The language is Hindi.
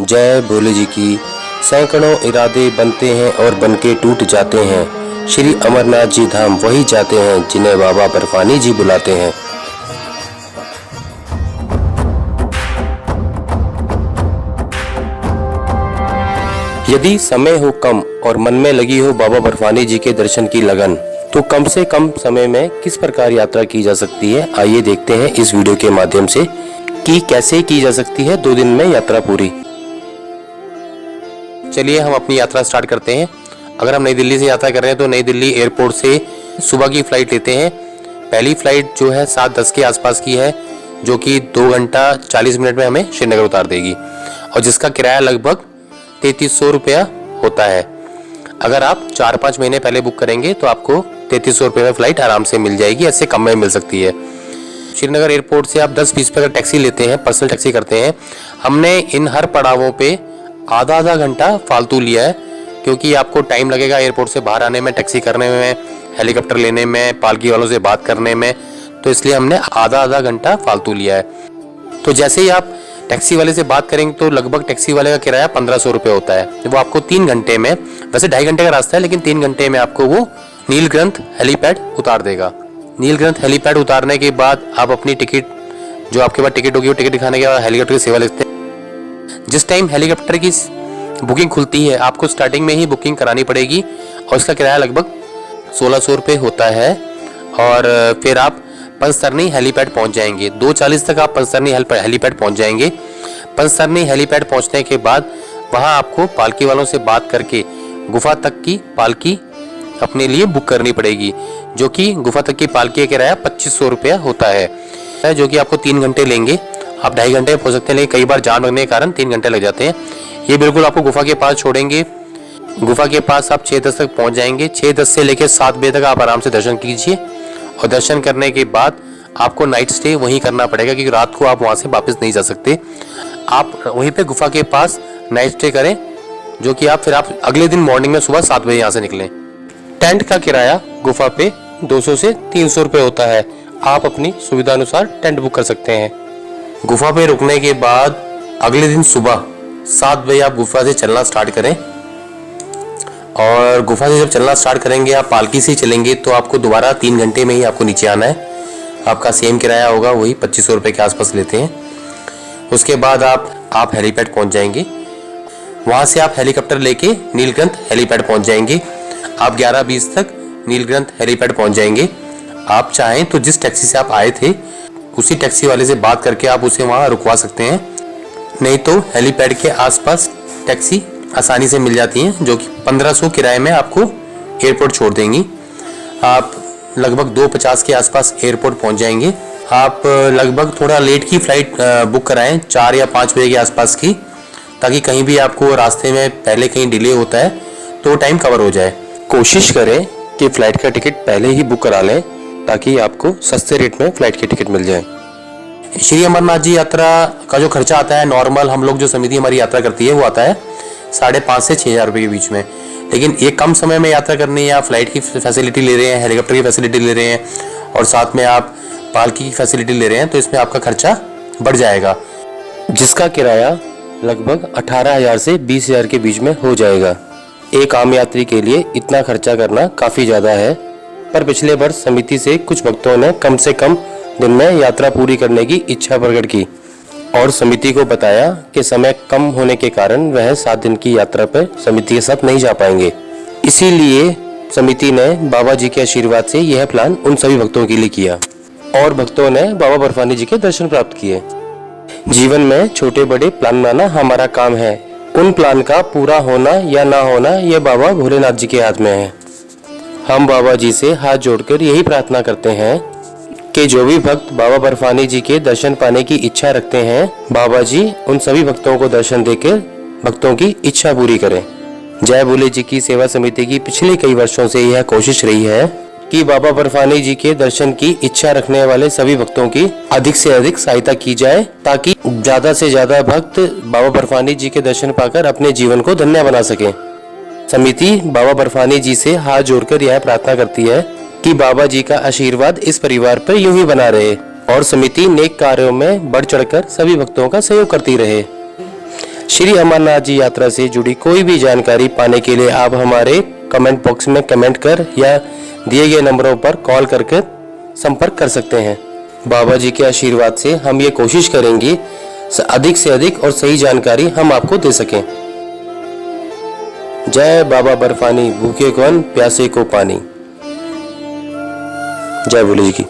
जय भोले जी की। सैकड़ों इरादे बनते हैं और बनके टूट जाते हैं। श्री अमरनाथ जी धाम वही जाते हैं जिन्हें बाबा बर्फानी जी बुलाते हैं। यदि समय हो कम और मन में लगी हो बाबा बर्फानी जी के दर्शन की लगन, तो कम से कम समय में किस प्रकार यात्रा की जा सकती है, आइए देखते हैं इस वीडियो के माध्यम से कि कैसे की जा सकती है 2 दिन में यात्रा पूरी। चलिए हम अपनी यात्रा स्टार्ट करते हैं। अगर हम नई दिल्ली से यात्रा कर रहे हैं तो नई दिल्ली एयरपोर्ट से सुबह की फ़्लाइट लेते हैं। पहली फ़्लाइट जो है 7:10 के आसपास की है, जो कि 2 घंटा 40 मिनट में हमें श्रीनगर उतार देगी और जिसका किराया लगभग 3300 रुपया होता है। अगर आप 4-5 महीने पहले बुक करेंगे तो आपको 3300 रुपये में फ़्लाइट आराम से मिल जाएगी, ऐसे कम में मिल सकती है। श्रीनगर एयरपोर्ट से आप 10-20 रुपये का टैक्सी लेते हैं, पर्सनल टैक्सी करते हैं। हमने इन हर पड़ावों पे आधा घंटा फालतू लिया है, क्योंकि आपको टाइम लगेगा एयरपोर्ट से बाहर आने में, टैक्सी करने में, हेलीकॉप्टर लेने में, पालकी वालों से बात करने में, तो इसलिए हमने आधा घंटा फालतू लिया है। तो जैसे ही आप टैक्सी वाले से बात करेंगे तो लगभग टैक्सी वाले का किराया 1500 रुपये होता है। वो आपको 3 घंटे में, वैसे 2.5 घंटे का रास्ता है, लेकिन 3 घंटे में आपको वो नीलग्रंथ हेलीपैड उतार देगा। नीलग्रंथ हेलीपैड उतारने के बाद आप अपनी टिकट, जो आपके पास टिकट होगी, वो टिकट दिखाने के बाद हेलीकॉप्टर की सेवा लेते हैं। जिस टाइम हेलीकॉप्टर की बुकिंग खुलती है आपको स्टार्टिंग में ही बुकिंग करानी पड़ेगी और इसका किराया लगभग 1600 रुपये होता है। और फिर आप पंचतरनी हेलीपैड पहुंच जाएंगे। 2:40 तक आप पंचतरनी हेलीपैड पहुंच जाएंगे। पंचतरनी हेलीपैड पहुंचने के बाद वहां आपको पालकी वालों से बात करके गुफा तक की पालकी अपने लिए बुक करनी पड़ेगी, जो कि गुफा तक की पालकी का किराया 2500 रुपया होता है, जो कि आपको 3 घंटे लेंगे। आप 2.5 घंटे में पहुंच सकते हैं, लेकिन कई बार जाम लगने के कारण 3 घंटे लग जाते हैं। ये बिल्कुल आपको गुफा के पास छोड़ेंगे। गुफा के पास आप 6:10 तक पहुंच जाएंगे। 6:10 से लेकर 7 बजे तक आप आराम से दर्शन कीजिए और दर्शन करने के बाद आपको नाइट स्टे वहीं करना पड़ेगा, क्योंकि रात को आप वहां से वापस नहीं जा सकते। आप वहीं पे गुफा के पास नाइट स्टे करें, जो कि आप अगले दिन मॉर्निंग में सुबह 7 बजे यहाँ से निकलें। टेंट का किराया गुफा पे 200 से 300 रुपये होता है। आप अपनी सुविधा अनुसार टेंट बुक कर सकते हैं। गुफा पे रुकने के बाद अगले दिन सुबह 7 बजे आप गुफा से चलना स्टार्ट करें। और गुफा से जब चलना स्टार्ट करेंगे, आप पालकी से चलेंगे तो आपको दोबारा 3 घंटे में ही आपको नीचे आना है। आपका सेम किराया होगा, वही 2500 रुपये के आसपास लेते हैं। उसके बाद आप हेलीपैड पहुंच जाएंगे। वहां से आप हेलीकॉप्टर लेके नीलग्रंथ हेलीपैड पहुंच जाएंगे। आप 11:20 तक नीलग्रंथ हेलीपैड पहुंच जाएंगे। आप चाहें तो जिस टैक्सी से आप आए थे उसी टैक्सी वाले से बात करके आप उसे वहां रुकवा सकते हैं, नहीं तो हेलीपैड के आसपास टैक्सी आसानी से मिल जाती हैं, जो कि 1500 किराए में आपको एयरपोर्ट छोड़ देंगी। आप लगभग 2:50 के आसपास एयरपोर्ट पहुंच जाएंगे। आप लगभग थोड़ा लेट की फ़्लाइट बुक कराएं, 4 या 5 बजे के आसपास की, ताकि कहीं भी आपको रास्ते में पहले कहीं डिले होता है तो टाइम कवर हो जाए। कोशिश करें कि फ़्लाइट का टिकट पहले ही बुक करा लें, ताकि आपको सस्ते रेट में फ़्लाइट की टिकट मिल जाए। श्री अमरनाथ जी यात्रा का जो खर्चा आता है, नॉर्मल हम लोग जो समिति हमारी यात्रा करती है वो आता है 5,500 से 6,000 रुपये के बीच में। लेकिन ये कम समय में यात्रा करनी है, आप फ्लाइट की फैसिलिटी ले रहे हैं, हेलीकॉप्टर की फैसिलिटी ले रहे हैं और साथ में आप पालकी की फैसिलिटी ले रहे हैं, तो इसमें आपका खर्चा बढ़ जाएगा, जिसका किराया लगभग 18,000 से 20,000 के बीच में हो जाएगा। एक आम यात्री के लिए इतना खर्चा करना काफ़ी ज़्यादा है, पर पिछले वर्ष समिति से कुछ भक्तों ने कम से कम दिन में यात्रा पूरी करने की इच्छा प्रकट की और समिति को बताया कि समय कम होने के कारण वह 7 दिन की यात्रा पर समिति के साथ नहीं जा पाएंगे। इसीलिए समिति ने बाबा जी के आशीर्वाद से यह प्लान उन सभी भक्तों के लिए किया और भक्तों ने बाबा बर्फानी जी के दर्शन प्राप्त किए। जीवन में छोटे बड़े प्लान बनाना हमारा काम है। उन प्लान का पूरा होना या ना होना यह बाबा भोलेनाथ जी के हाथ में है। हम बाबा जी से हाथ जोड़कर यही प्रार्थना करते हैं कि जो भी भक्त बाबा बर्फानी जी के दर्शन पाने की इच्छा रखते हैं, बाबा जी उन सभी भक्तों को दर्शन देकर भक्तों की इच्छा पूरी करें। जय भोले जी की सेवा समिति की पिछले कई वर्षों से यह कोशिश रही है कि बाबा बर्फानी जी के दर्शन की इच्छा रखने वाले सभी भक्तों की अधिक से अधिक सहायता की जाए, ताकि ज्यादा से ज्यादा भक्त बाबा बर्फानी जी के दर्शन पाकर अपने जीवन को धन्य बना सके। समिति बाबा बर्फानी जी से हाथ जोड़कर यह प्रार्थना करती है कि बाबा जी का आशीर्वाद इस परिवार पर यूं ही बना रहे और समिति नेक कार्यों में बढ़ चढ़कर सभी भक्तों का सहयोग करती रहे। श्री अमरनाथ जी यात्रा से जुड़ी कोई भी जानकारी पाने के लिए आप हमारे कमेंट बॉक्स में कमेंट कर या दिए गए नंबरों पर कॉल करके संपर्क कर सकते हैं। बाबा जी के आशीर्वाद से हम ये कोशिश करेंगे अधिक से अधिक और सही जानकारी हम आपको दे सकें। जय बाबा बर्फानी, भूखे कौन प्यासे को पानी। जय भोले जी की।